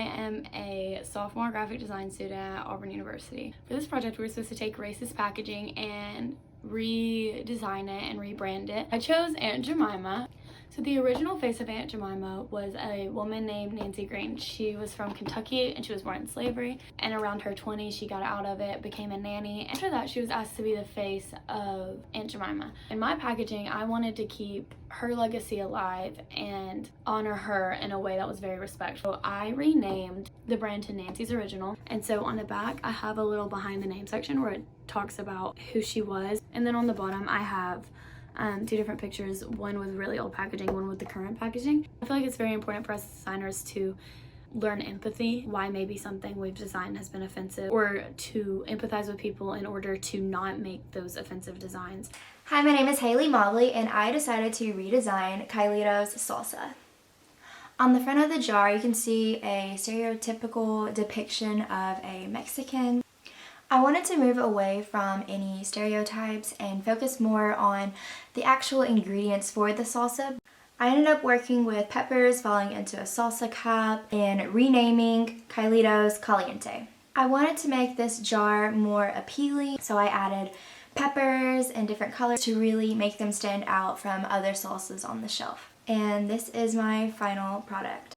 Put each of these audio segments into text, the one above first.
am a sophomore graphic design student at Auburn University. For this project, we were supposed to take racist packaging and redesign it and rebrand it. I chose Aunt Jemima. So the original face of Aunt Jemima was a woman named Nancy Green. She was from Kentucky and she was born in slavery, and around her 20s she got out of it, became a nanny. After that, she was asked to be the face of Aunt Jemima. In my packaging, I wanted to keep her legacy alive and honor her in a way that was very respectful. I renamed the brand to Nancy's Original, and so on the back I have a little behind the name section where it talks about who she was, and then on the bottom I have two different pictures, one with really old packaging, one with the current packaging. I feel like it's very important for us designers to learn empathy, why maybe something we've designed has been offensive, or to empathize with people in order to not make those offensive designs. Hi, my name is Haley Mobley, and I decided to redesign Kylitos salsa. On the front of the jar, you can see a stereotypical depiction of a Mexican. I wanted to move away from any stereotypes and focus more on the actual ingredients for the salsa. I ended up working with peppers falling into a salsa cup and renaming Kylitos Caliente. I wanted to make this jar more appealing, so I added peppers in different colors to really make them stand out from other salsas on the shelf. And this is my final product.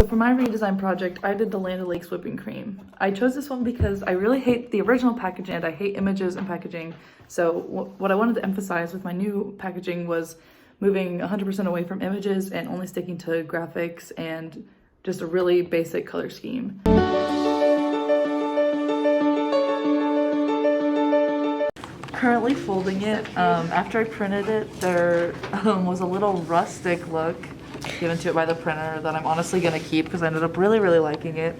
For my redesign project, I did the Land O'Lakes whipping cream. I chose this one because I really hate the original packaging and I hate images and packaging. So what I wanted to emphasize with my new packaging was moving 100% away from images and only sticking to graphics and just a really basic color scheme. Currently folding it. After I printed it, there was a little rustic look given to it by the printer that I'm honestly gonna keep because I ended up really liking it.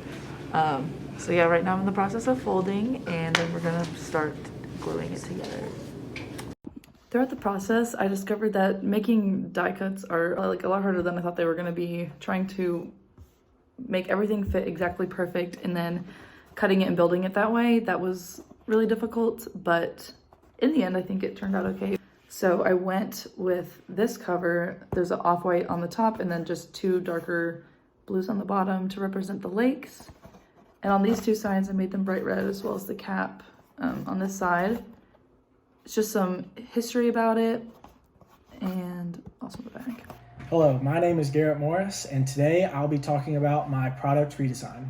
So yeah, right now I'm in the process of folding, and then we're gonna start gluing it together. Throughout the process, I discovered that making die cuts are like a lot harder than I thought they were gonna be. Trying to make everything fit exactly perfect and then cutting it and building it that way, that was really difficult, but in the end I think it turned out okay. So I went with this cover. There's an off-white on the top and then just two darker blues on the bottom to represent the lakes. And on these two sides, I made them bright red, as well as the cap on this side. It's just some history about it, and also the back. Hello, my name is Garrett Morris, and today I'll be talking about my product redesign.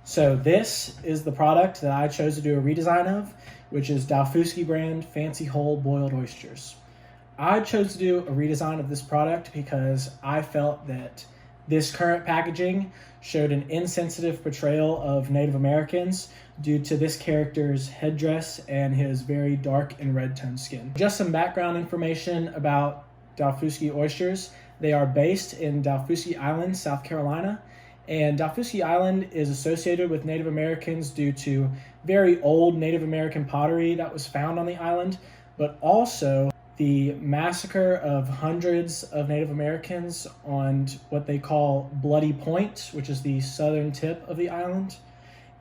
So this is the product that I chose to do a redesign of, which is Dalfooski brand Fancy Whole Boiled Oysters. I chose to do a redesign of this product because I felt that this current packaging showed an insensitive portrayal of Native Americans due to this character's headdress and his very dark and red toned skin. Just some background information about Dalfooski oysters. They are based in Dalfooski Island, South Carolina. And Dalfooski Island is associated with Native Americans due to very old Native American pottery that was found on the island, but also the massacre of hundreds of Native Americans on what they call Bloody Point, which is the southern tip of the island.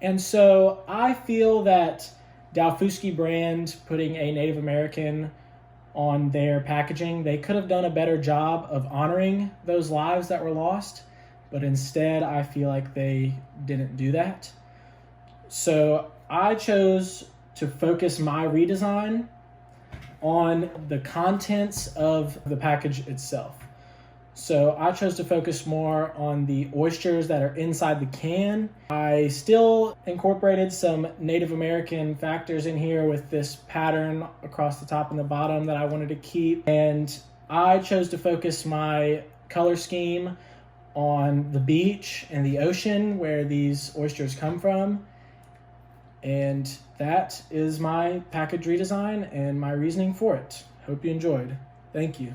And so I feel that Dalfooski brand putting a Native American on their packaging, they could have done a better job of honoring those lives that were lost, but instead I feel like they didn't do that. So I chose to focus my redesign on the contents of the package itself. So I chose to focus more on the oysters that are inside the can. I still incorporated some Native American factors in here with this pattern across the top and the bottom that I wanted to keep. And I chose to focus my color scheme on the beach and the ocean where these oysters come from. And that is my package redesign and my reasoning for it. Hope you enjoyed. Thank you.